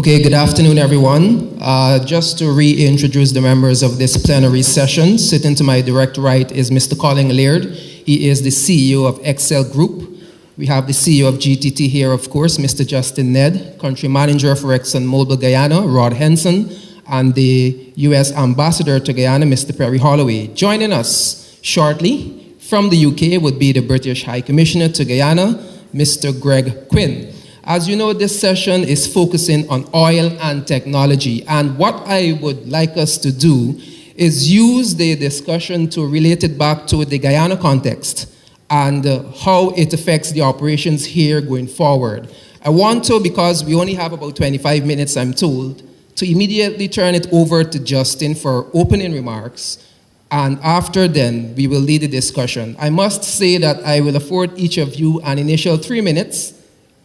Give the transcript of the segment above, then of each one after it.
Okay, good afternoon, everyone. Just to reintroduce the members of this plenary session, sitting to my direct right is Mr. Colin Laird. He is the CEO of Excel Group. We have the CEO of GTT here, of course, Mr. Justin Ned, Country Manager for ExxonMobil Guyana, Rod Henson, and the U.S. Ambassador to Guyana, Mr. Perry Holloway. Joining us shortly from the UK would be the British High Commissioner to Guyana, Mr. Greg Quinn. As you know, this session is focusing on oil and technology, and what I would like us to do is use the discussion to relate it back to the Guyana context and how it affects the operations here going forward. I want to, because we only have about 25 minutes, I'm told, to immediately turn it over to Justin for opening remarks, and after then, we will lead the discussion. I must say that I will afford each of you an initial 3 minutes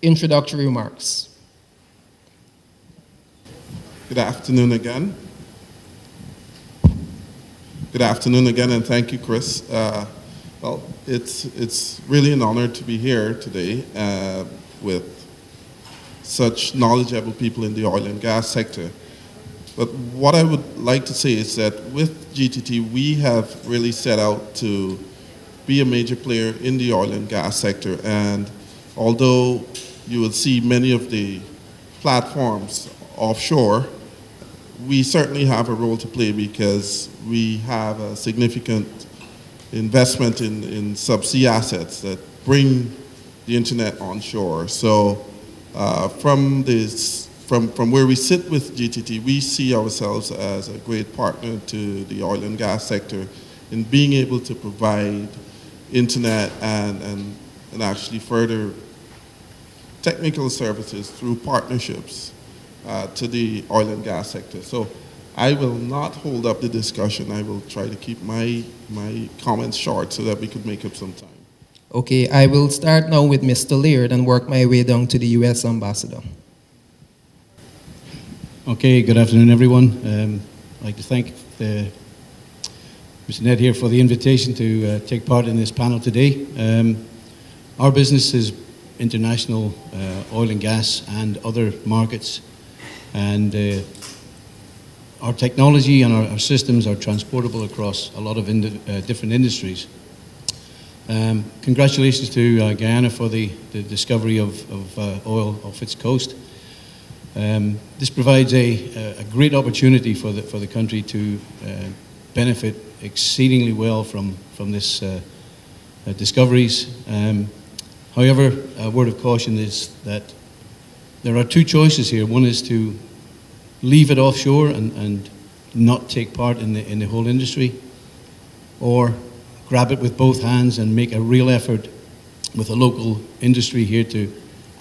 introductory remarks. Good afternoon again. Good afternoon again, and thank you, Chris. Well, it's really an honor to be here today with such knowledgeable people in the oil and gas sector. But what I would like to say is that with GTT, we have really set out to be a major player in the oil and gas sector. And although you will see many of the platforms offshore, we certainly have a role to play because we have a significant investment in subsea assets that bring the internet onshore. So from where we sit with GTT, we see ourselves as a great partner to the oil and gas sector in being able to provide internet and actually further technical services through partnerships to the oil and gas sector. So I will not hold up the discussion. I will try to keep my comments short so that we could make up some time. Okay, I will start now with Mr. Laird and work my way down to the U.S. Ambassador. Okay, good afternoon, everyone. I'd like to thank Mr. Ned here for the invitation to take part in this panel today. Our business is international oil and gas and other markets, and our technology and our systems are transportable across a lot of different industries. Congratulations to Guyana for the discovery of oil off its coast. This provides a great opportunity for the country to benefit exceedingly well from this discoveries. However, a word of caution is that there are two choices here. One is to leave it offshore and not take part in the whole industry, or grab it with both hands and make a real effort with a local industry here to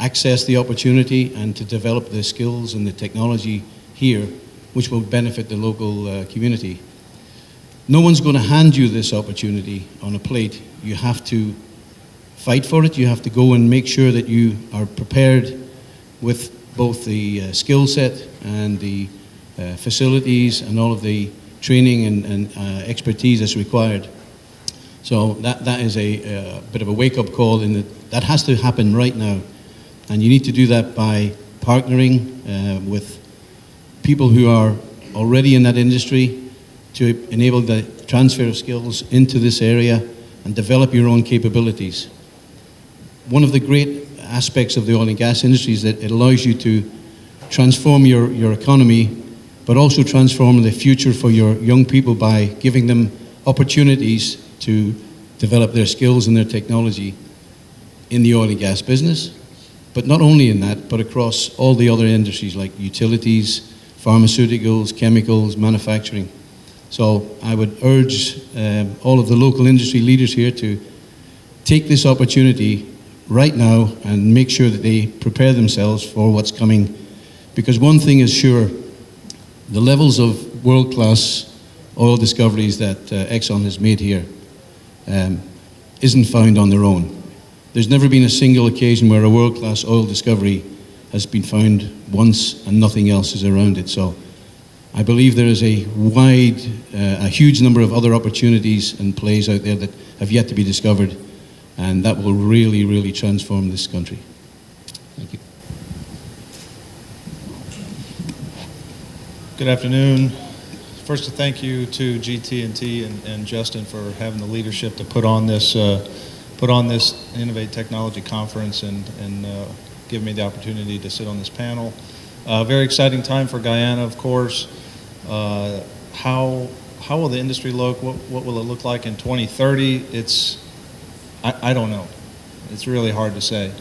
access the opportunity and to develop the skills and the technology here, which will benefit the local community. No one's going to hand you this opportunity on a plate. You have to fight for it. You have to go and make sure that you are prepared with both the skill set and the facilities and all of the training and expertise that's required. So that is a bit of a wake-up call in that has to happen right now. And you need to do that by partnering with people who are already in that industry to enable the transfer of skills into this area and develop your own capabilities. One of the great aspects of the oil and gas industry is that it allows you to transform your economy, but also transform the future for your young people by giving them opportunities to develop their skills and their technology in the oil and gas business. But not only in that, but across all the other industries like utilities, pharmaceuticals, chemicals, manufacturing. So I would urge all of the local industry leaders here to take this opportunity right now and make sure that they prepare themselves for what's coming. Because one thing is sure, the levels of world-class oil discoveries that Exxon has made here isn't found on their own. There's never been a single occasion where a world-class oil discovery has been found once and nothing else is around it. So I believe there is a huge number of other opportunities and plays out there that have yet to be discovered, and that will really, really transform this country. Thank you. Good afternoon. First, to thank you to GT&T and Justin for having the leadership to put on this Innov8 Technology Conference and giving me the opportunity to sit on this panel. Very exciting time for Guyana, of course. How will the industry look? What will it look like in 2030? I don't know. It's really hard to say.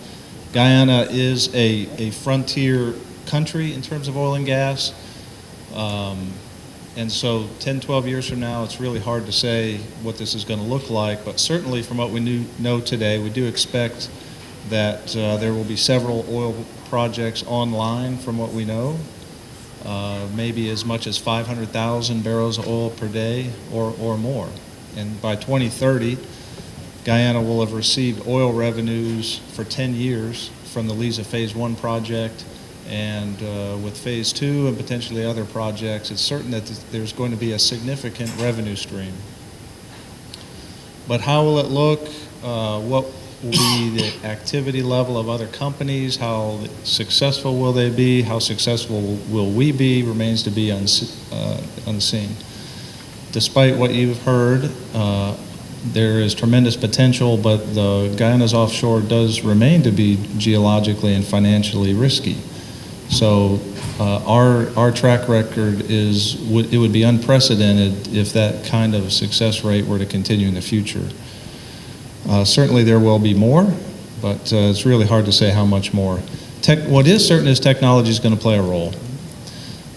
Guyana is a frontier country in terms of oil and gas. And so 10, 12 years from now, it's really hard to say what this is going to look like. But certainly from what we know today, we do expect that there will be several oil projects online from what we know. Maybe as much as 500,000 barrels of oil per day or more. And by 2030, Guyana will have received oil revenues for 10 years from the Liza Phase 1 project. And with Phase 2 and potentially other projects, it's certain that there's going to be a significant revenue stream. But how will it look? What will be the activity level of other companies? How successful will they be? How successful will we be? Remains to be unseen. Despite what you've heard, there is tremendous potential, but the Guyana's offshore does remain to be geologically and financially risky. So our track record it would be unprecedented if that kind of success rate were to continue in the future. Certainly there will be more, but it's really hard to say how much more. What is certain is technology is going to play a role.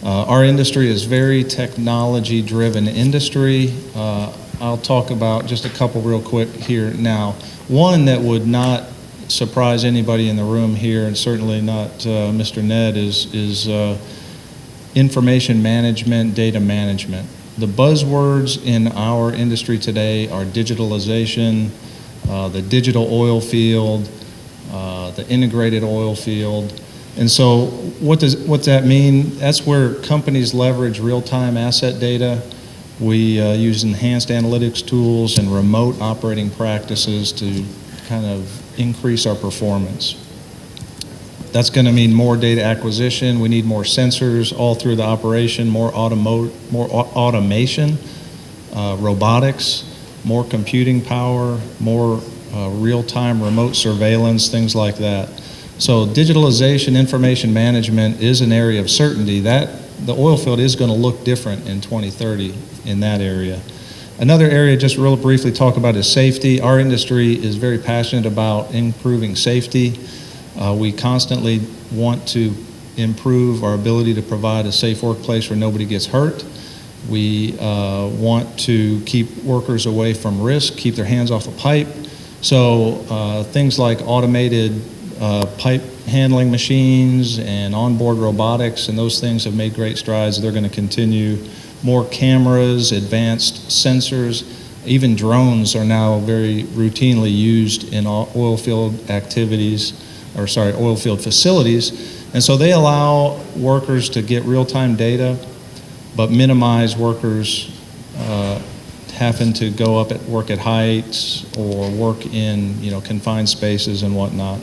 Our industry is very technology-driven industry. I'll talk about just a couple real quick here now. One that would not surprise anybody in the room here, and certainly not Mr. Ned, is information management, data management. The buzzwords in our industry today are digitalization, the digital oil field, the integrated oil field. And so what does that mean? That's where companies leverage real-time asset data. We use enhanced analytics tools and remote operating practices to kind of increase our performance. That's going to mean more data acquisition. We need more sensors all through the operation, more automation, robotics, more computing power, more real-time remote surveillance, things like that. So digitalization, information management is an area of certainty. That the oil field is going to look different in 2030 in that area. Another area, just real briefly talk about, is safety. Our industry is very passionate about improving safety. We constantly want to improve our ability to provide a safe workplace where nobody gets hurt. We want to keep workers away from risk, keep their hands off the pipe. So things like automated pipe handling machines and onboard robotics and those things have made great strides. They're going to continue. More cameras, advanced sensors, even drones are now very routinely used in oil field facilities. And so they allow workers to get real-time data, but minimize workers having to go up at work at heights or work in confined spaces and whatnot.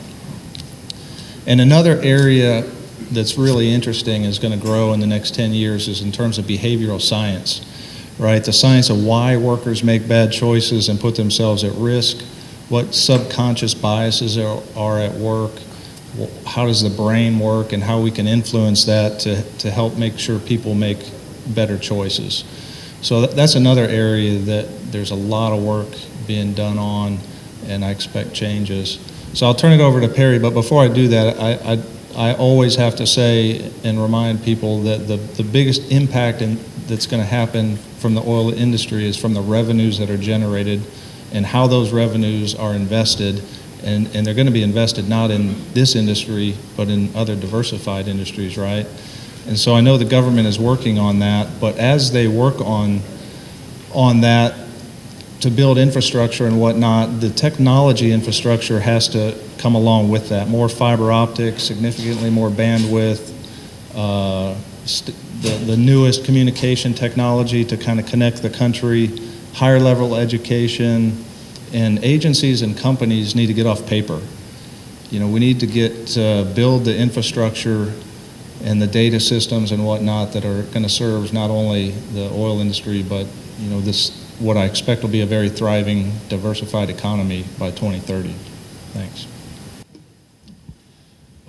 And another area that's really interesting is going to grow in the next 10 years is in terms of behavioral science, right? The science of why workers make bad choices and put themselves at risk, what subconscious biases are at work, how does the brain work, and how we can influence that to help make sure people make better choices. So that's another area that there's a lot of work being done on, and I expect changes. So I'll turn it over to Perry, but before I do that, I always have to say and remind people that the biggest impact that's going to happen from the oil industry is from the revenues that are generated and how those revenues are invested. And they're going to be invested not in this industry, but in other diversified industries, right? And so I know the government is working on that, but as they work on that to build infrastructure and whatnot, the technology infrastructure has to come along with that. More fiber optics, significantly more bandwidth, the newest communication technology to kind of connect the country, higher level education, and agencies and companies need to get off paper. We need to build the infrastructure and the data systems and whatnot that are going to serve not only the oil industry, but this, what I expect will be a very thriving, diversified economy by 2030. Thanks.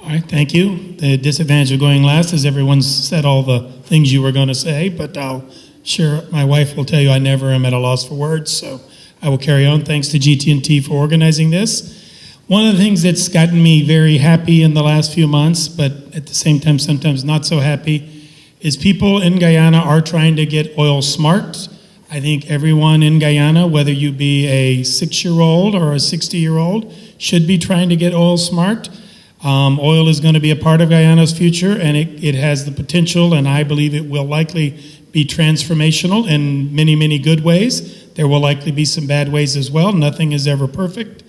All right, thank you. The disadvantage of going last is everyone's said all the things you were going to say, but I'll sure my wife will tell you I never am at a loss for words, so I will carry on. Thanks to GT&T for organizing this. One of the things that's gotten me very happy in the last few months, but at the same time sometimes not so happy, is people in Guyana are trying to get oil smart. I think everyone in Guyana, whether you be a 6-year-old or a 60-year-old, should be trying to get oil smart. Oil is going to be a part of Guyana's future, and it has the potential, and I believe it will likely be transformational in many, many good ways. There will likely be some bad ways as well. Nothing is ever perfect.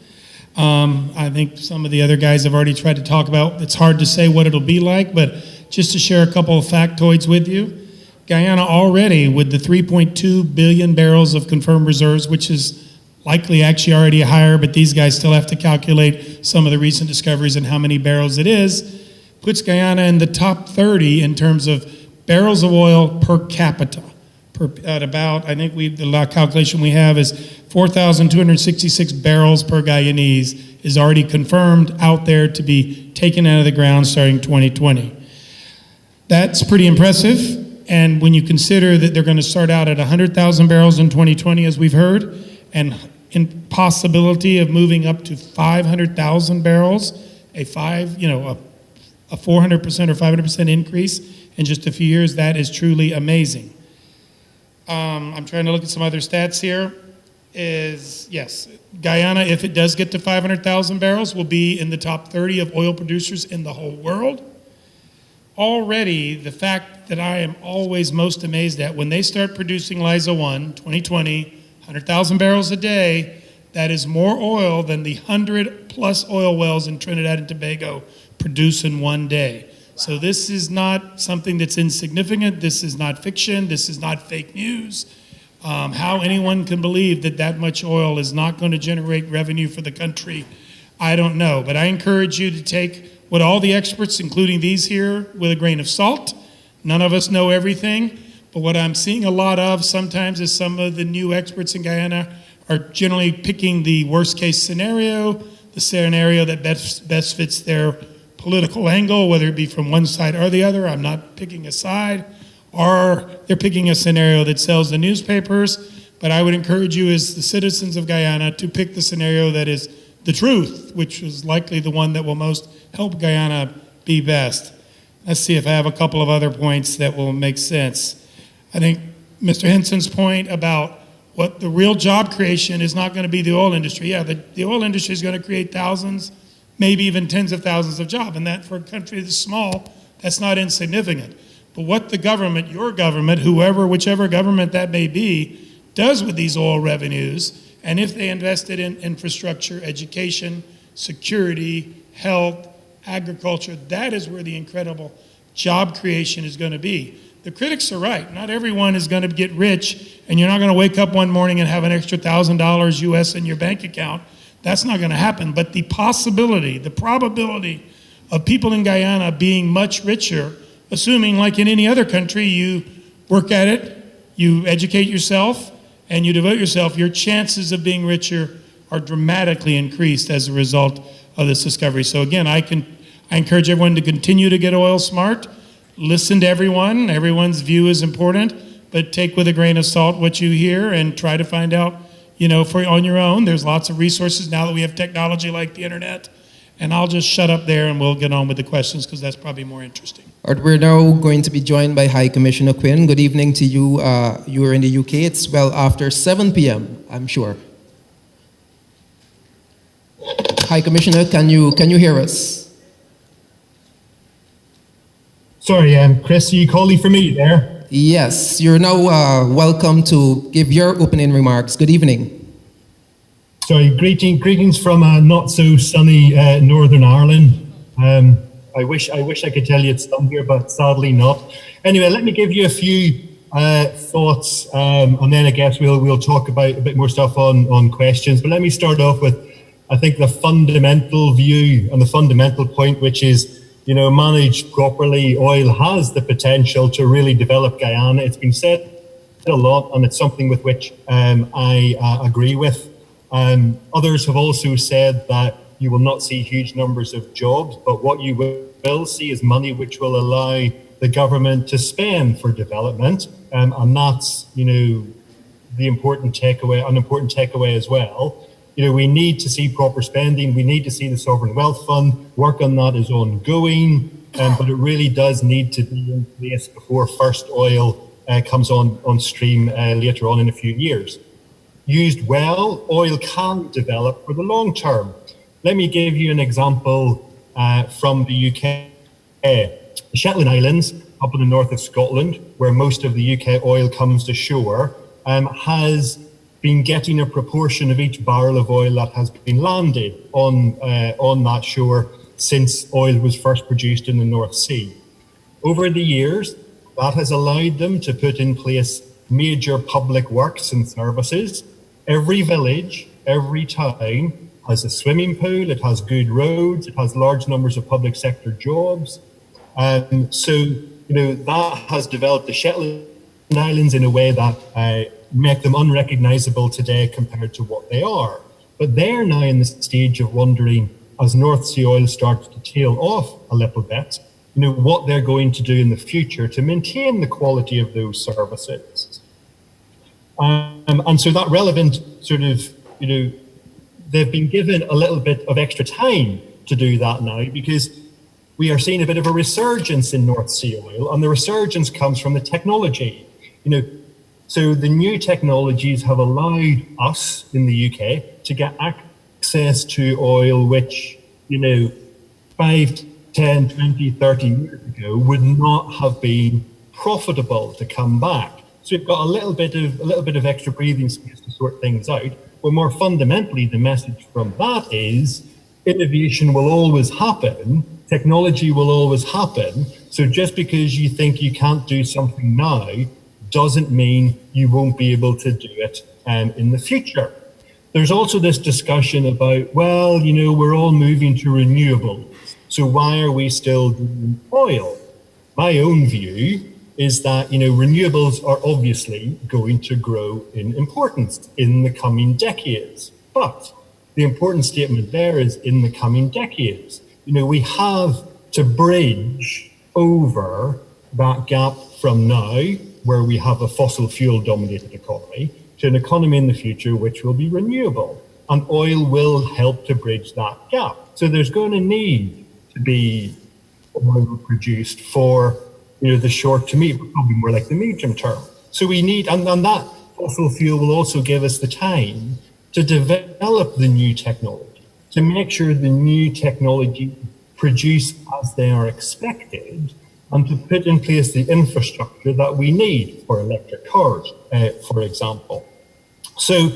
I think some of the other guys have already tried to talk about, it's hard to say what it'll be like, but just to share a couple of factoids with you, Guyana already, with the 3.2 billion barrels of confirmed reserves, which is likely actually already higher, but these guys still have to calculate some of the recent discoveries and how many barrels it is, puts Guyana in the top 30 in terms of barrels of oil per capita. At about, I think the calculation we have is 4,266 barrels per Guyanese is already confirmed out there to be taken out of the ground starting 2020. That's pretty impressive. And when you consider that they're going to start out at 100,000 barrels in 2020, as we've heard, and in possibility of moving up to 500,000 barrels, a 400% or 500% increase in just a few years, that is truly amazing. I'm trying to look at some other stats here. Yes, Guyana, if it does get to 500,000 barrels, will be in the top 30 of oil producers in the whole world. Already, the fact that I am always most amazed at, when they start producing Liza 1, 2020, 100,000 barrels a day, that is more oil than the 100+ oil wells in Trinidad and Tobago produce in one day. So this is not something that's insignificant. This is not fiction. This is not fake news. How anyone can believe that that much oil is not going to generate revenue for the country, I don't know. But I encourage you to take what all the experts, including these here, with a grain of salt. None of us know everything. But what I'm seeing a lot of sometimes is some of the new experts in Guyana are generally picking the worst case scenario, the scenario that best fits their political angle, whether it be from one side or the other. I'm not picking a side, or they're picking a scenario that sells the newspapers. But I would encourage you as the citizens of Guyana to pick the scenario that is the truth, which is likely the one that will most help Guyana be best. Let's see if I have a couple of other points that will make sense. I think Mr. Henson's point about what the real job creation is not going to be the oil industry. Yeah, the oil industry is going to create thousands, maybe even tens of thousands of jobs, and that for a country this small, that's not insignificant. But what the government, your government, whichever government that may be, does with these oil revenues, and if they invested in infrastructure, education, security, health, agriculture, that is where the incredible job creation is going to be. The critics are right. Not everyone is going to get rich, and you're not going to wake up one morning and have an extra $1,000 US in your bank account. That's not going to happen. But the possibility, the probability of people in Guyana being much richer, assuming like in any other country, you work at it, you educate yourself, and you devote yourself, your chances of being richer are dramatically increased as a result of this discovery. So again, I encourage everyone to continue to get oil smart. Listen to everyone. Everyone's view is important, but take with a grain of salt what you hear and try to find out, on your own. There's lots of resources now that we have technology like the internet. And I'll just shut up there and we'll get on with the questions because that's probably more interesting. All right, we're now going to be joined by High Commissioner Quinn. Good evening to you. You are in the UK. It's well after 7 p.m., I'm sure. High Commissioner, can you hear us? Sorry, Chris, are you calling for me there? Yes, you're now welcome to give your opening remarks. Good evening. Sorry, greetings from not so sunny Northern Ireland. I wish I could tell you it's sun here, but sadly not. Anyway, let me give you a few thoughts, and then I guess we'll talk about a bit more stuff on questions. But let me start off with, I think, the fundamental view and the fundamental point, which is managed properly, oil has the potential to really develop Guyana. It's been said a lot, and it's something with which I agree with. Others have also said that you will not see huge numbers of jobs, but what you will see is money which will allow the government to spend for development, and that's, the important takeaway, an important takeaway as well. We need to see proper spending. We need to see the Sovereign Wealth Fund. Work on that is ongoing, but it really does need to be in place before first oil comes on stream later on in a few years. Used well, oil can develop for the long term. Let me give you an example from the UK. The Shetland Islands, up in the north of Scotland, where most of the UK oil comes to shore, has been getting a proportion of each barrel of oil that has been landed on that shore since oil was first produced in the North Sea. Over the years, that has allowed them to put in place major public works and services. Every village, every town has a swimming pool, it has good roads, it has large numbers of public sector jobs. So that has developed the Shetland Islands in a way that make them unrecognizable today compared to what they are. But they're now in the stage of wondering, as North Sea oil starts to tail off a little bit, what they're going to do in the future to maintain the quality of those services. And so that relevant sort of, they've been given a little bit of extra time to do that now, because we are seeing a bit of a resurgence in North Sea oil, and the resurgence comes from the technology. So the new technologies have allowed us in the UK to get access to oil which, 5, 10, 20, 30 years ago would not have been profitable to come back. So we've got a little bit of extra breathing space to sort things out. But more fundamentally, the message from that is innovation will always happen, technology will always happen. So just because you think you can't do something now doesn't mean you won't be able to do it in the future. There's also this discussion about, we're all moving to renewables. So why are we still doing oil? My own view is that, renewables are obviously going to grow in importance in the coming decades. But the important statement there is in the coming decades. We have to bridge over that gap from now, where we have a fossil fuel dominated economy, to an economy in the future which will be renewable. And oil will help to bridge that gap. So there's going to need to be oil produced for the short to probably more like the medium term. So we need, and that fossil fuel will also give us the time to develop the new technology, to make sure the new technology produce as they are expected, and to put in place the infrastructure that we need for electric cars, for example. So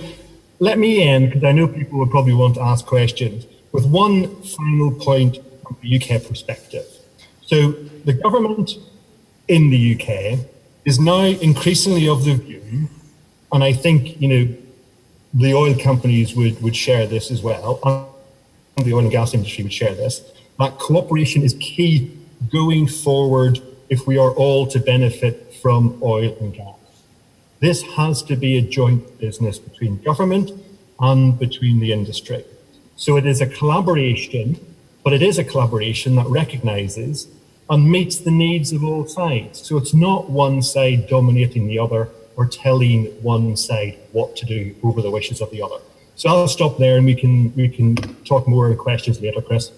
let me end, because I know people will probably want to ask questions, with one final point from the UK perspective. So the government in the UK is now increasingly of the view, and I think, the oil companies would share this as well, and the oil and gas industry would share this, that cooperation is key going forward if we are all to benefit from oil and gas. This has to be a joint business between government and between the industry. So it is a collaboration, but it is a collaboration that recognises and meets the needs of all sides. So it's not one side dominating the other or telling one side what to do over the wishes of the other. So I'll stop there, and we can talk more in questions later, Chris.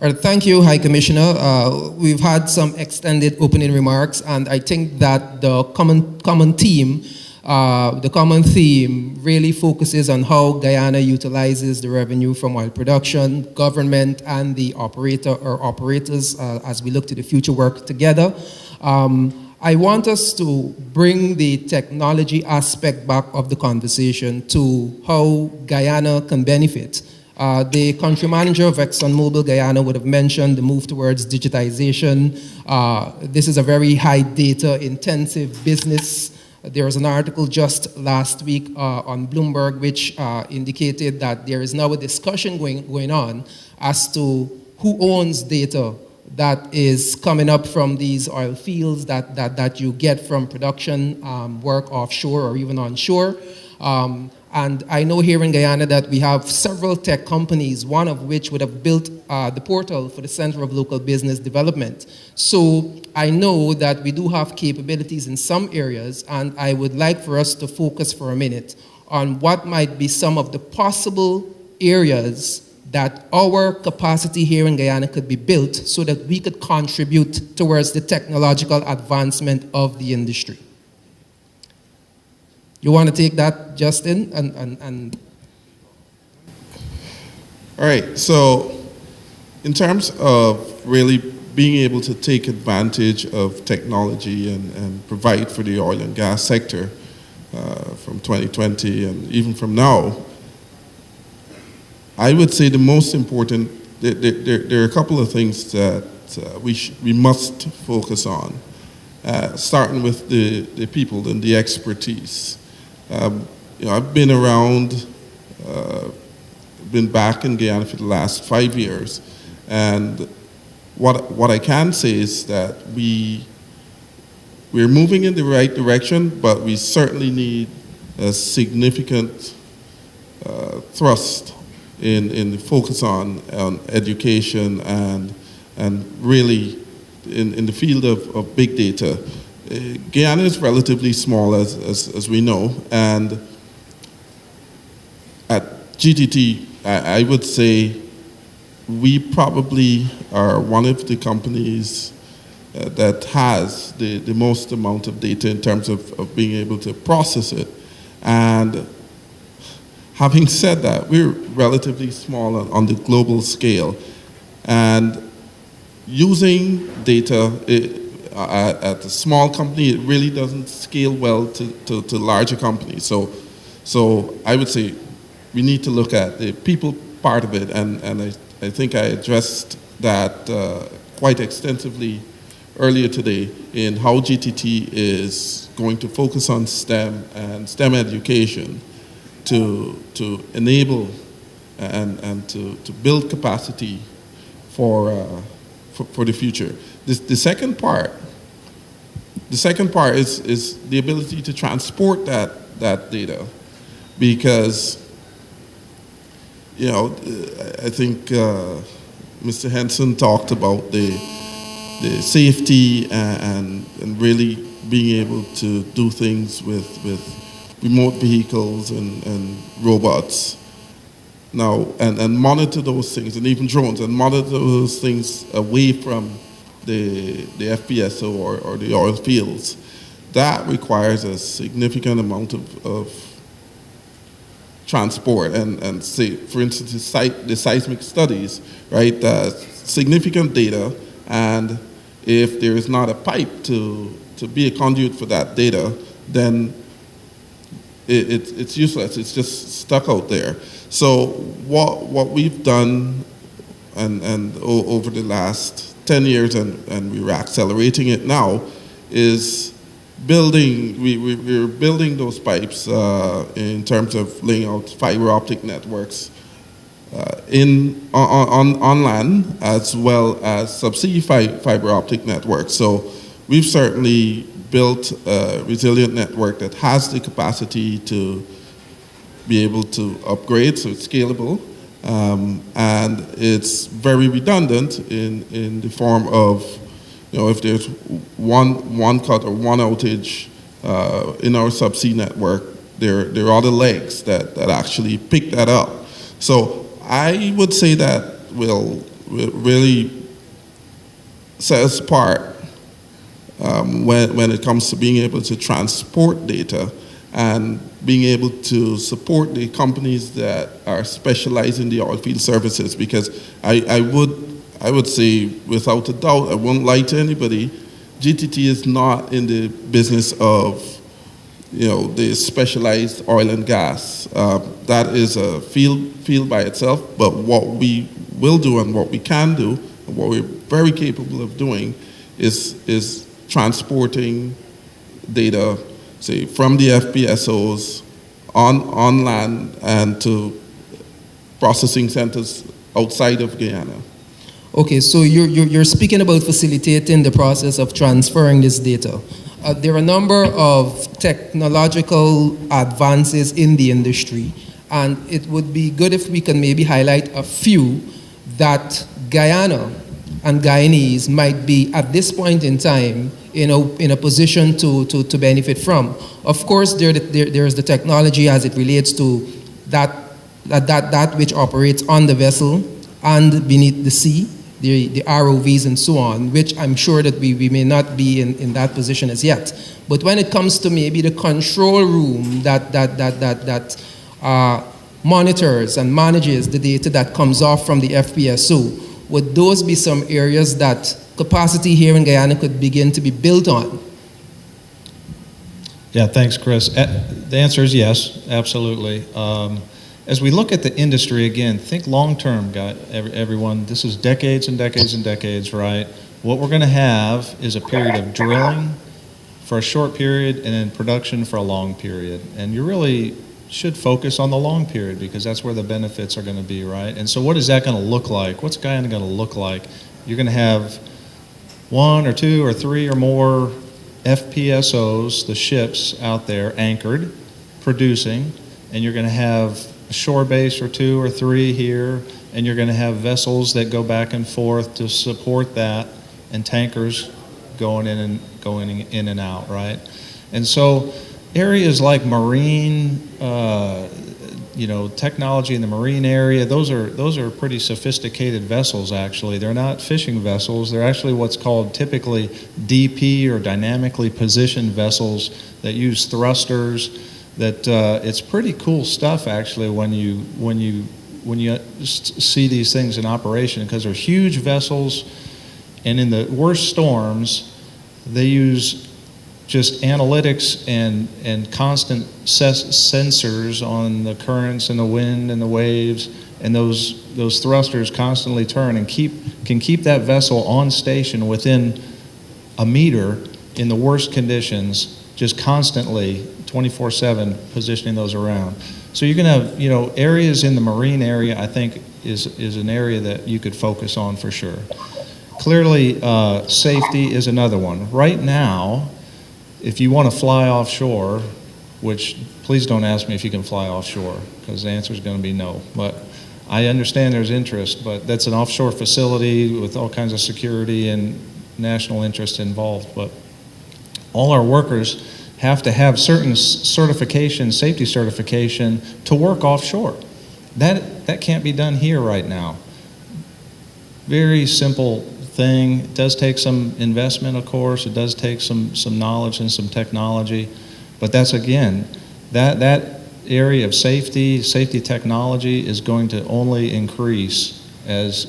All right, thank you, High Commissioner. We've had some extended opening remarks, and I think that the common theme really focuses on how Guyana utilizes the revenue from oil production, government, and the operator or operators as we look to the future work together. I want us to bring the technology aspect back of the conversation to how Guyana can benefit. The country manager of ExxonMobil Guyana would have mentioned the move towards digitization. This is a very high data intensive business. There was an article just last week on Bloomberg which indicated that there is now a discussion going on as to who owns data, that is coming up from these oil fields that you get from production work offshore or even onshore. And I know here in Guyana that we have several tech companies, one of which would have built the portal for the Center of Local Business Development. So I know that we do have capabilities in some areas, and I would like for us to focus for a minute on what might be some of the possible areas that our capacity here in Guyana could be built so that we could contribute towards the technological advancement of the industry. You want to take that, Justin? All right, so in terms of really being able to take advantage of technology and provide for the oil and gas sector from 2020 and even from now, I would say the most important, there are a couple of things that we must focus on, starting with the people and the expertise. I've been around, been back in Guyana for the last 5 years, and what I can say is that we're moving in the right direction, but we certainly need a significant thrust in the focus on education and really in the field of big data. Guyana is relatively small, as we know, and at GTT, I would say we probably are one of the companies that has the most amount of data in terms of being able to process it. And having said that, we're relatively small on the global scale, and using data at a small company, it really doesn't scale well to larger companies. So I would say we need to look at the people part of it, and I think I addressed that quite extensively earlier today in how GTT is going to focus on STEM and STEM education to enable and to build capacity for the future. The second part is the ability to transport that data, because I think Mr. Henson talked about the safety and really being able to do things with remote vehicles and robots now, and monitor those things, and even drones, and monitor those things away from the FPSO or the oil fields. That requires a significant amount of transport, and say, for instance, the seismic studies, right? Significant data, and if there is not a pipe to be a conduit for that data, then it's useless. It's just stuck out there. So what we've done, and over the last 10 years, and we're accelerating it now, is we're building those pipes in terms of laying out fiber optic networks on land, as well as subsea fiber optic networks. So we've certainly built a resilient network that has the capacity to be able to upgrade, so it's scalable, and it's very redundant in the form of, if there's one cut or one outage in our subsea network, there are other legs that actually pick that up. So I would say that will really set us apart when it comes to being able to transport data and being able to support the companies that are specialized in the oil field services. Because I would say, without a doubt, I won't lie to anybody, GTT is not in the business of the specialized oil and gas. That is a field by itself, but what we will do and what we can do, and what we're very capable of doing, is transporting data, say, from the FPSOs on land and to processing centers outside of Guyana. Okay, so you're speaking about facilitating the process of transferring this data. There are a number of technological advances in the industry, and it would be good if we can maybe highlight a few that Guyana and Guyanese might be at this point in time in a position to benefit from. Of course, there's the technology as it relates to that which operates on the vessel and beneath the sea, the ROVs and so on, which I'm sure that we may not be in that position as yet. But when it comes to maybe the control room that monitors and manages the data that comes off from the FPSO, would those be some areas that capacity here in Guyana could begin to be built on? Yeah, thanks, Chris. The answer is yes, absolutely. As we look at the industry, again, think long-term, everyone. This is decades and decades and decades, right? What we're going to have is a period of drilling for a short period and then production for a long period. And you really should focus on the long period because that's where the benefits are going to be, right? And so what is that going to look like? What's Guyana going to look like? You're going to have 1 or 2 or 3 or more FPSOs, the ships out there anchored, producing, and you're going to have a shore base or 2 or 3 here, and you're going to have vessels that go back and forth to support that, and tankers going in and out, right? And so areas like marine, technology in the marine area, those are pretty sophisticated vessels actually. They're not fishing vessels. They're actually what's called typically DP or dynamically positioned vessels that use thrusters. That it's pretty cool stuff actually when you see these things in operation because they're huge vessels, and in the worst storms, they use just analytics and constant sensors on the currents and the wind and the waves, and those thrusters constantly turn and can keep that vessel on station within a meter in the worst conditions, just constantly 24/7 positioning those around. So you're going to have areas in the marine area. I think is an area that you could focus on for sure. Clearly, safety is another one. Right now, if you want to fly offshore, which please don't ask me if you can fly offshore, because the answer is going to be no. But I understand there's interest, but that's an offshore facility with all kinds of security and national interest involved. But all our workers have to have certain certification, safety certification, to work offshore. That can't be done here right now. Very simple thing. It does take some investment, of course. It does take some knowledge and some technology, but that's again that area of safety technology is going to only increase as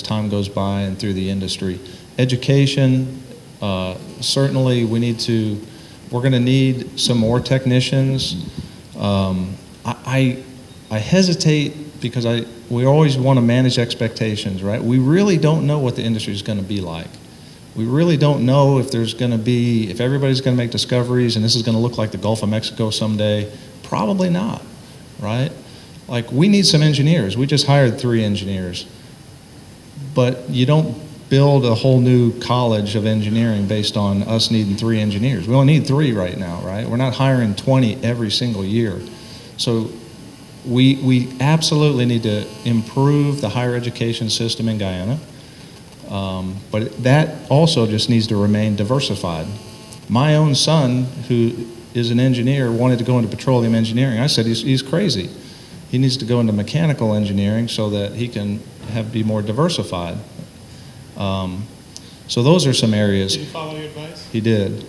time goes by and through the industry. Education, certainly we're going to need some more technicians. I hesitate because we always want to manage expectations, right? We really don't know what the industry is going to be like. We really don't know if everybody's going to make discoveries and this is going to look like the Gulf of Mexico someday. Probably not, right? Like, we need some engineers. We just hired 3 engineers. But you don't build a whole new college of engineering based on us needing 3 engineers. We only need 3 right now, right? We're not hiring 20 every single year. So we absolutely need to improve the higher education system in Guyana, but that also just needs to remain diversified. My own son, who is an engineer, wanted to go into petroleum engineering. I said he's crazy. He needs to go into mechanical engineering so that he can be more diversified. So those are some areas. Did he follow your advice? He did.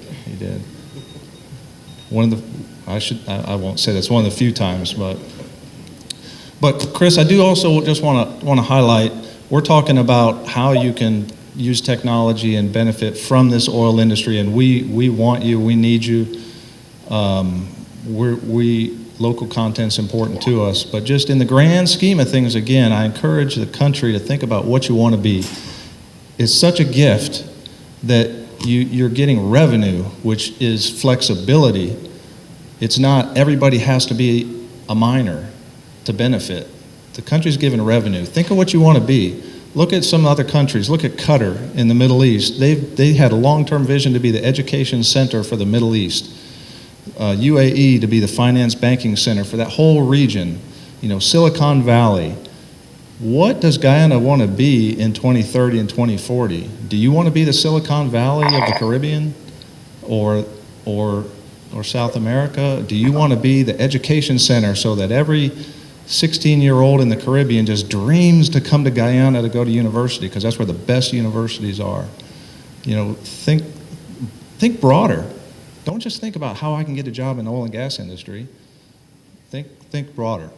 One of the, I won't say that's one of the few times, but Chris, I do also just want to highlight, we're talking about how you can use technology and benefit from this oil industry, and we want you, we need you. Local content's important to us, but just in the grand scheme of things, again, I encourage the country to think about what you want to be. It's such a gift that you're getting revenue, which is flexibility. It's not everybody has to be a miner to benefit. the country's given revenue. Think of what you want to be. Look at some other countries. Look at Qatar in the Middle East. They had a long-term vision to be the education center for the Middle East. UAE to be the finance banking center for that whole region. Silicon Valley. What does Guyana want to be in 2030 and 2040? Do you want to be the Silicon Valley of the Caribbean or South America? Do you want to be the education center so that every 16-year-old in the Caribbean just dreams to come to Guyana to go to university because that's where the best universities are? Think broader. Don't just think about how I can get a job in the oil and gas industry. Think broader.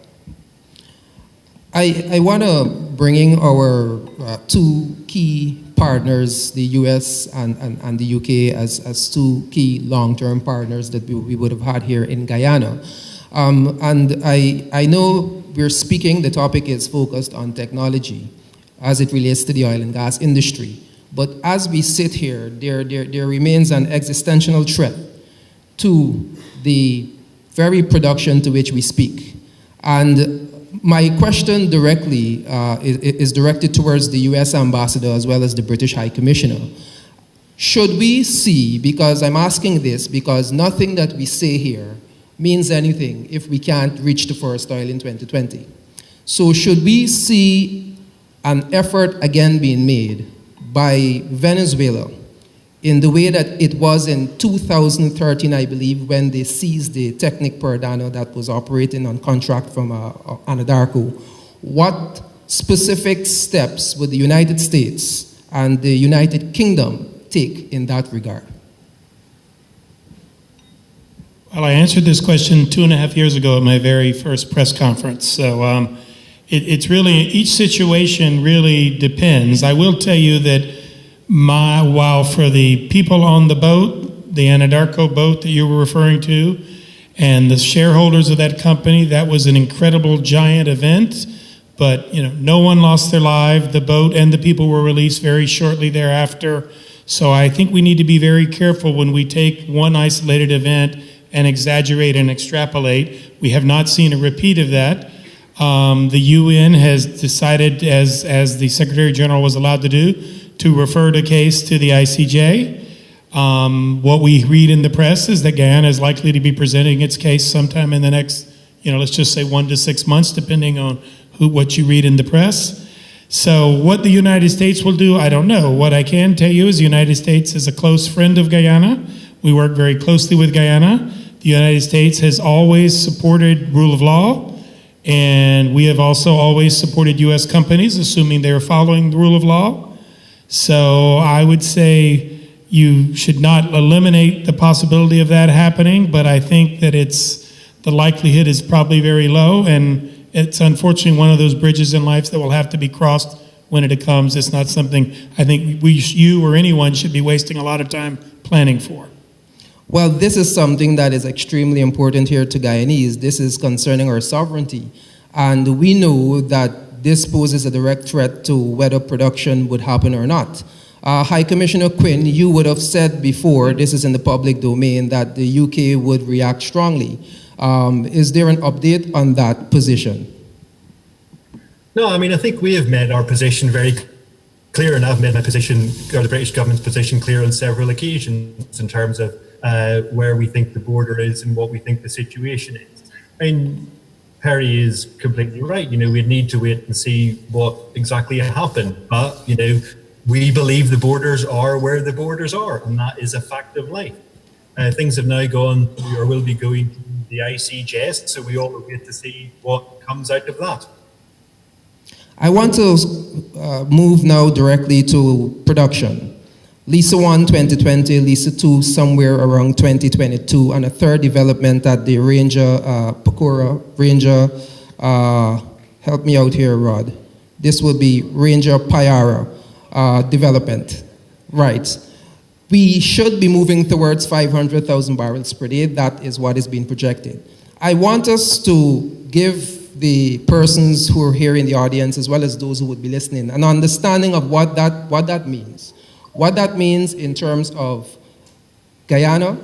I want to bring in our two key partners, the US and the UK, as two key long-term partners that we would have had here in Guyana. And I know the topic is focused on technology as it relates to the oil and gas industry. But as we sit here, there remains an existential threat to the very production to which we speak. And my question directly is directed towards the US ambassador as well as the British High Commissioner. Should we see, because I'm asking this because nothing that we say here means anything if we can't reach the first oil in 2020. So should we see an effort again being made by Venezuela in the way that it was in 2013, I believe, when they seized the Technic Perdano that was operating on contract from Anadarko? What specific steps would the United States and the United Kingdom take in that regard? Well, I answered this question 2.5 years ago at my very first press conference. So it's really, each situation really depends. I will tell you that while for the people on the boat, the Anadarko boat that you were referring to, and the shareholders of that company, that was an incredible, giant event. But no one lost their life. The boat and the people were released very shortly thereafter. So I think we need to be very careful when we take one isolated event and exaggerate and extrapolate. We have not seen a repeat of that. The UN has decided, as the Secretary General was allowed to do, to refer the case to the ICJ. What we read in the press is that Guyana is likely to be presenting its case sometime in the next, let's just say 1 to 6 months, depending on what you read in the press. So what the United States will do, I don't know. What I can tell you is the United States is a close friend of Guyana. We work very closely with Guyana. The United States has always supported rule of law, and we have also always supported U.S. companies, assuming they're following the rule of law. So I would say you should not eliminate the possibility of that happening, but I think that the likelihood is probably very low, and it's unfortunately one of those bridges in life that will have to be crossed when it comes. It's not something I think you or anyone should be wasting a lot of time planning for. Well, this is something that is extremely important here to Guyanese. This is concerning our sovereignty. And we know that this poses a direct threat to whether production would happen or not. High Commissioner Quinn, you would have said before, this is in the public domain, that the UK would react strongly. Is there an update on that position? No, I think we have made our position very clear, and I've made my position, or the British government's position, clear on several occasions in terms of where we think the border is and what we think the situation is. Perry is completely right. We'd need to wait and see what exactly happened. But, we believe the borders are where the borders are, and that is a fact of life. Things have now gone, or will be going to the ICJ, so we all will wait to see what comes out of that. I want to move now directly to production. Liza 1, 2020, Liza 2, somewhere around 2022, and a third development at the Ranger, Pacora, Ranger, help me out here, Rod. This will be Ranger Payara development. Right. We should be moving towards 500,000 barrels per day. That is what is being projected. I want us to give the persons who are here in the audience, as well as those who would be listening, an understanding of what that means. What that means in terms of Guyana,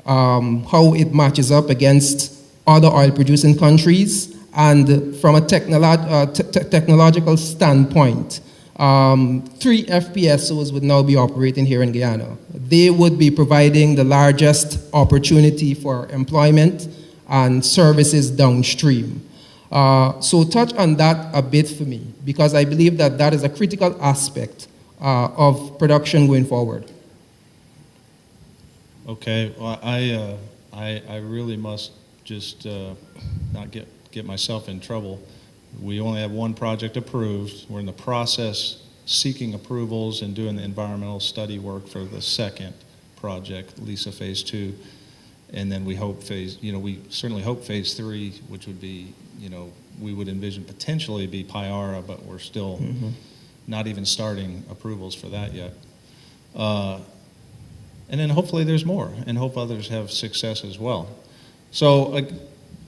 how it matches up against other oil-producing countries, And from a technological standpoint, 3 FPSOs would now be operating here in Guyana. They would be providing the largest opportunity for employment and services downstream. So touch on that a bit for me, because I believe that that is a critical aspect of production going forward. Okay, well, I really must just not get myself in trouble. We only have one project approved. We're in the process seeking approvals and doing the environmental study work for the second project, LISA Phase 2. And then we hope we certainly hope Phase 3, which would be, we would envision potentially be Payara, but we're still not even starting approvals for that yet. And then hopefully there's more, and hope others have success as well. So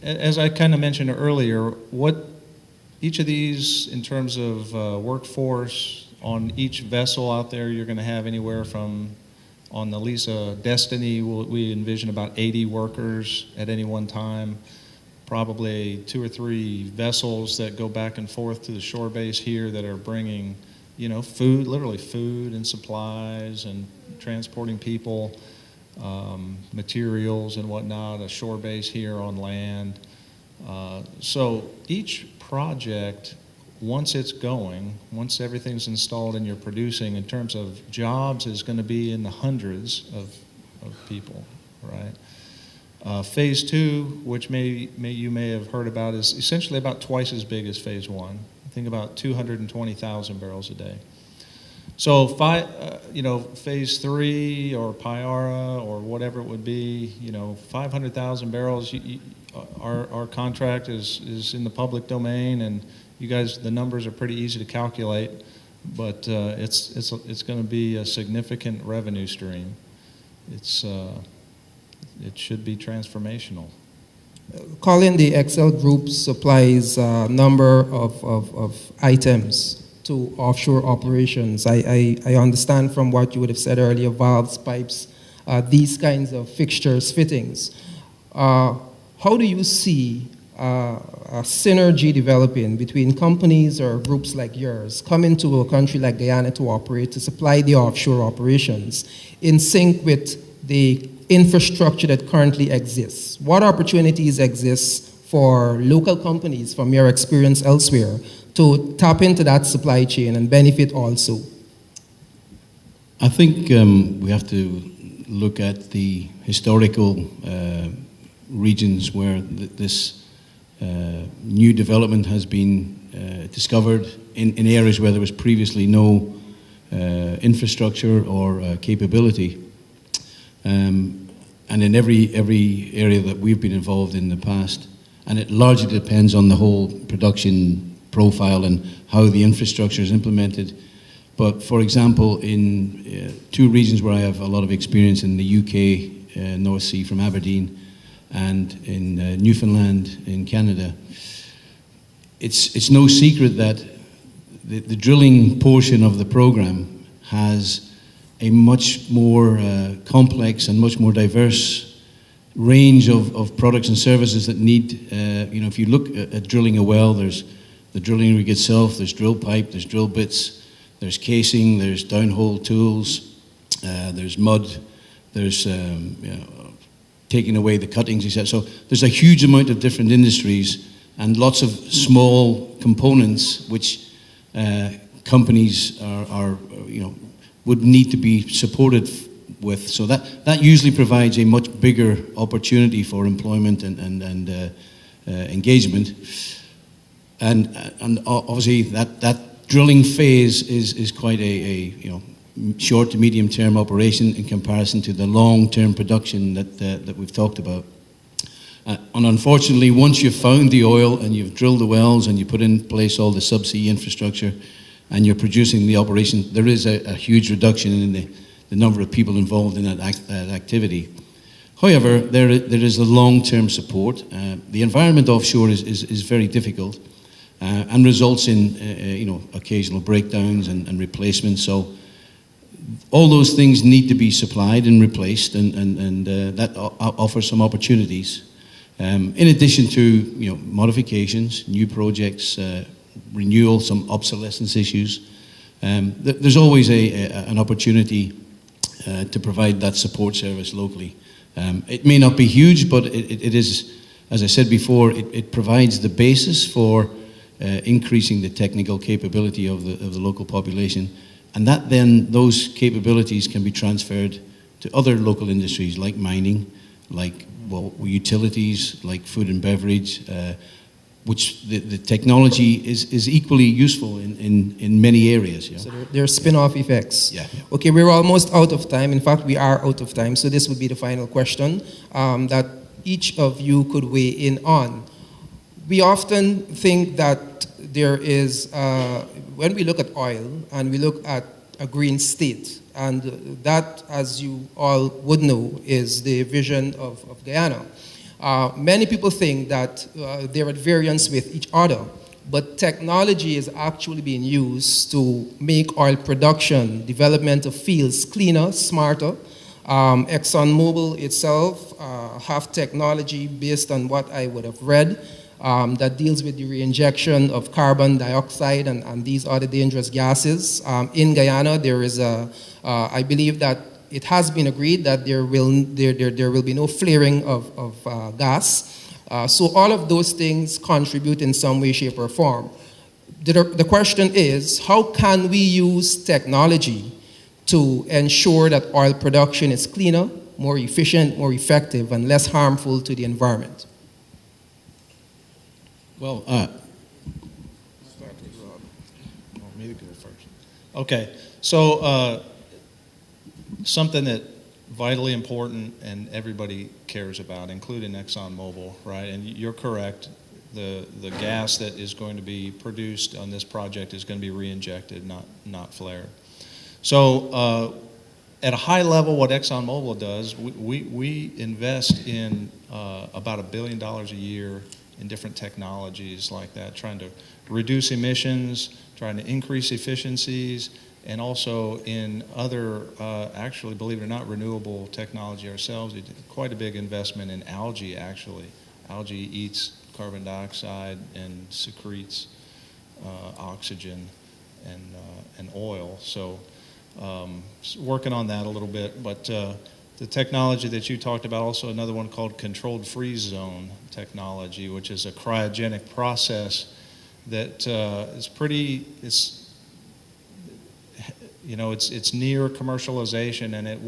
as I kind of mentioned earlier, what each of these, in terms of workforce, on each vessel out there, you're going to have anywhere from, on the Lisa Destiny, we envision about 80 workers at any one time, probably 2 or 3 vessels that go back and forth to the shore base here that are bringing, food, literally food and supplies and transporting people, materials and whatnot, a shore base here on land. So each project, once it's going, once everything's installed and you're producing, in terms of jobs, is going to be in the hundreds of people, right? Phase 2, which you may have heard about, is essentially about twice as big as Phase 1. I think about 220,000 barrels a day. So, Phase 3 or Payara or whatever it would be, 500,000 barrels. Our contract is in the public domain, and you guys, the numbers are pretty easy to calculate, but it's going to be a significant revenue stream. It should be transformational. Colin, the Excel Group supplies a number of items to offshore operations. I understand from what you would have said earlier, valves, pipes, these kinds of fixtures, fittings. How do you see a synergy developing between companies or groups like yours coming to a country like Guyana to operate, to supply the offshore operations in sync with the infrastructure that currently exists? What opportunities exist for local companies, from your experience elsewhere, to tap into that supply chain and benefit also? I think we have to look at the historical regions where this new development has been discovered in areas where there was previously no infrastructure or capability. And in every area that we've been involved in the past, and it largely depends on the whole production profile and how the infrastructure is implemented. But for example, in 2 regions where I have a lot of experience, in the UK, North Sea from Aberdeen, and in Newfoundland in Canada, it's no secret that the drilling portion of the program has a much more complex and much more diverse range of products and services that need, if you look at drilling a well, there's the drilling rig itself, there's drill pipe, there's drill bits, there's casing, there's downhole tools, there's mud, there's taking away the cuttings, etc. So there's a huge amount of different industries and lots of small components which companies are would need to be supported with. So that usually provides a much bigger opportunity for employment and engagement. And obviously that drilling phase is quite a short to medium term operation in comparison to the long term production that we've talked about. And unfortunately, once you've found the oil and you've drilled the wells and you put in place all the subsea infrastructure and you're producing the operation, there is a huge reduction in the number of people involved in that activity. However, there is a long-term support. The environment offshore is very difficult and results in occasional breakdowns and replacements. So all those things need to be supplied and replaced, and that offers some opportunities. In addition to modifications, new projects, renewal, some obsolescence issues, there's always an opportunity to provide that support service locally. It may not be huge, but it is, as I said before, it provides the basis for increasing the technical capability of the local population, and that then those capabilities can be transferred to other local industries like mining, like utilities, like food and beverage, which the technology is equally useful in many areas. Yeah? So there are spin-off effects. Yeah. Okay, we're almost out of time. In fact, we are out of time. So this would be the final question that each of you could weigh in on. We often think that there is, when we look at oil and we look at a green state, and that, as you all would know, is the vision of Guyana. Many people think that they're at variance with each other, but technology is actually being used to make oil production, development of fields cleaner, smarter. ExxonMobil itself have technology based on what I would have read that deals with the reinjection of carbon dioxide and these other dangerous gases. In Guyana, there is I believe that it has been agreed that there will be no flaring of gas. So all of those things contribute in some way, shape, or form. The question is, how can we use technology to ensure that oil production is cleaner, more efficient, more effective, and less harmful to the environment? Well, me to go first. Okay, so something that vitally important and everybody cares about, including ExxonMobil, right? And you're correct. The gas that is going to be produced on this project is going to be reinjected, not flared. So at a high level, what ExxonMobil does, we invest in about $1 billion a year in different technologies like that, trying to reduce emissions, trying to increase efficiencies, and also in other, actually, believe it or not, renewable technology ourselves. We did quite a big investment in algae, actually. Algae eats carbon dioxide and secretes oxygen and oil. So working on that a little bit, but the technology that you talked about, also another one called controlled freeze zone technology, which is a cryogenic process that is pretty, it's near commercialization, and it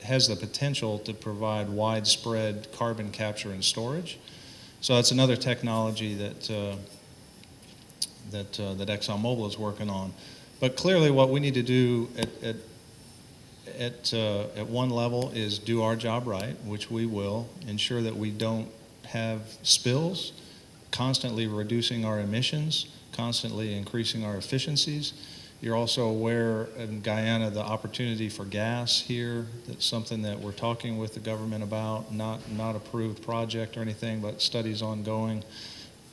has the potential to provide widespread carbon capture and storage. So that's another technology that ExxonMobil is working on. But clearly, what we need to do at one level is do our job right, which we will, ensure that we don't have spills, constantly reducing our emissions, constantly increasing our efficiencies. You're also aware in Guyana the opportunity for gas here. That's something that we're talking with the government about, not approved project or anything, but studies ongoing.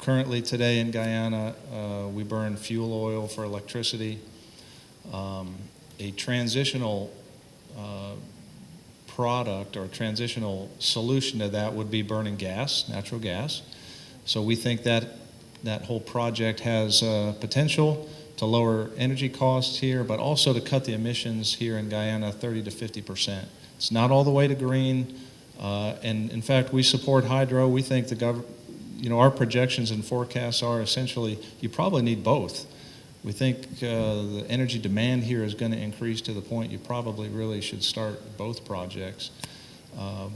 Currently today in Guyana, we burn fuel oil for electricity. A transitional product or transitional solution to that would be burning gas, natural gas. So we think that whole project has potential to lower energy costs here, but also to cut the emissions here in Guyana 30 to 50%. It's not all the way to green, and in fact, we support hydro. We think our projections and forecasts are essentially you probably need both. We think the energy demand here is going to increase to the point you probably really should start both projects.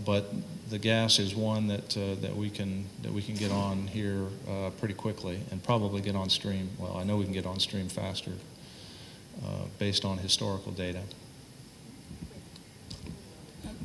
But the gas is one that we can get on here pretty quickly and probably get on stream. Well, I know we can get on stream faster based on historical data.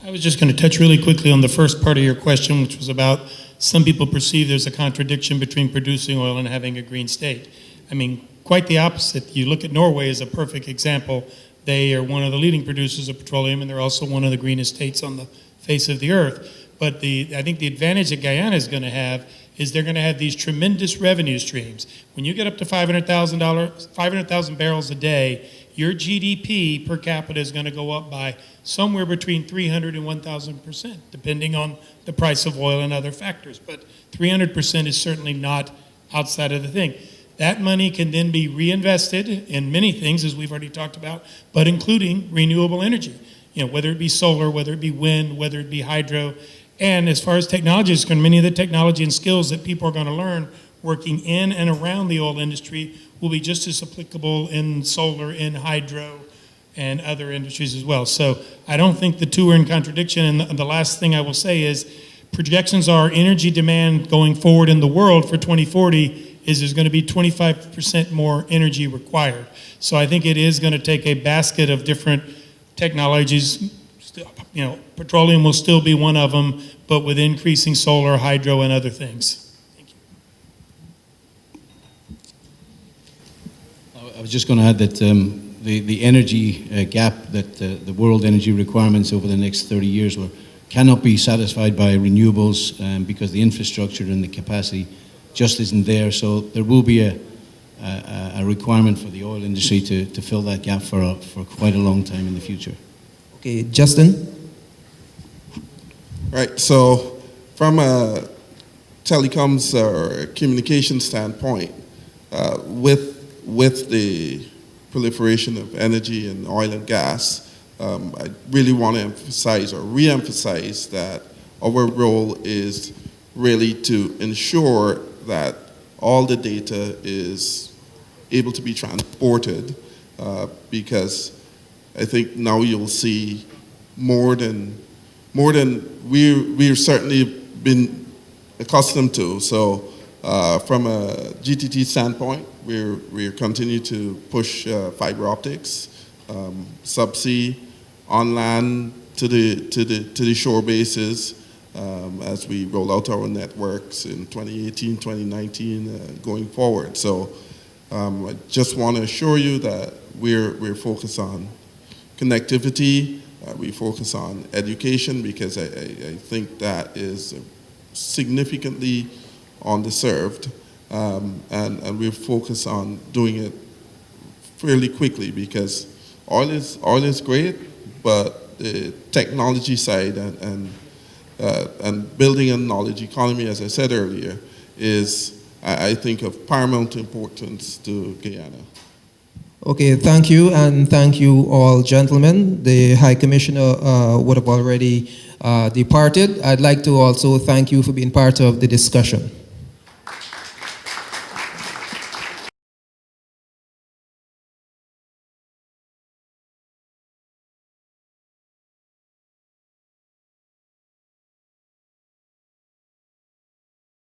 I was just going to touch really quickly on the first part of your question, which was about some people perceive there's a contradiction between producing oil and having a green state. I mean, quite the opposite. You look at Norway as a perfect example. They are one of the leading producers of petroleum, and they're also one of the greenest states on the face of the earth. But I think the advantage that Guyana is going to have is they're going to have these tremendous revenue streams. When you get up to $500,000 barrels a day your GDP per capita is going to go up by somewhere between 300 and 1,000%, depending on the price of oil and other factors. But 300% is certainly not outside of the thing. That money can then be reinvested in many things, as we've already talked about, but including renewable energy. Whether it be solar, whether it be wind, whether it be hydro. And as far as technology is concerned, many of the technology and skills that people are going to learn working in and around the oil industry will be just as applicable in solar, in hydro, and other industries as well. So I don't think the two are in contradiction. And the last thing I will say is projections are energy demand going forward in the world for 2040 is there's going to be 25% more energy required. So I think it is going to take a basket of different technologies. Petroleum will still be one of them, but with increasing solar, hydro, and other things. Thank you. I was just going to add that the energy gap that the world energy requirements over the next 30 years cannot be satisfied by renewables because the infrastructure and the capacity just isn't there. So there will be a requirement for the oil industry to fill that gap for quite a long time in the future. Okay, Justin? Right, so from a telecoms or communication standpoint, with the proliferation of energy and oil and gas, I really want to emphasize or re-emphasize that our role is really to ensure that all the data is able to be transported, because I think now you'll see more than we've certainly been accustomed to. So from a GTT standpoint, we're continue to push fiber optics, subsea, on land to the shore bases, as we roll out our networks in 2018, 2019, going forward. So I just want to assure you that we're focused on connectivity, we focus on education, because I think that is significantly underserved, and we're focused on doing it fairly quickly, because oil is great, but the technology side and building a knowledge economy, as I said earlier, is, I think, of paramount importance to Guyana. Okay, thank you, and thank you all, gentlemen. The High Commissioner would have already departed. I'd like to also thank you for being part of the discussion.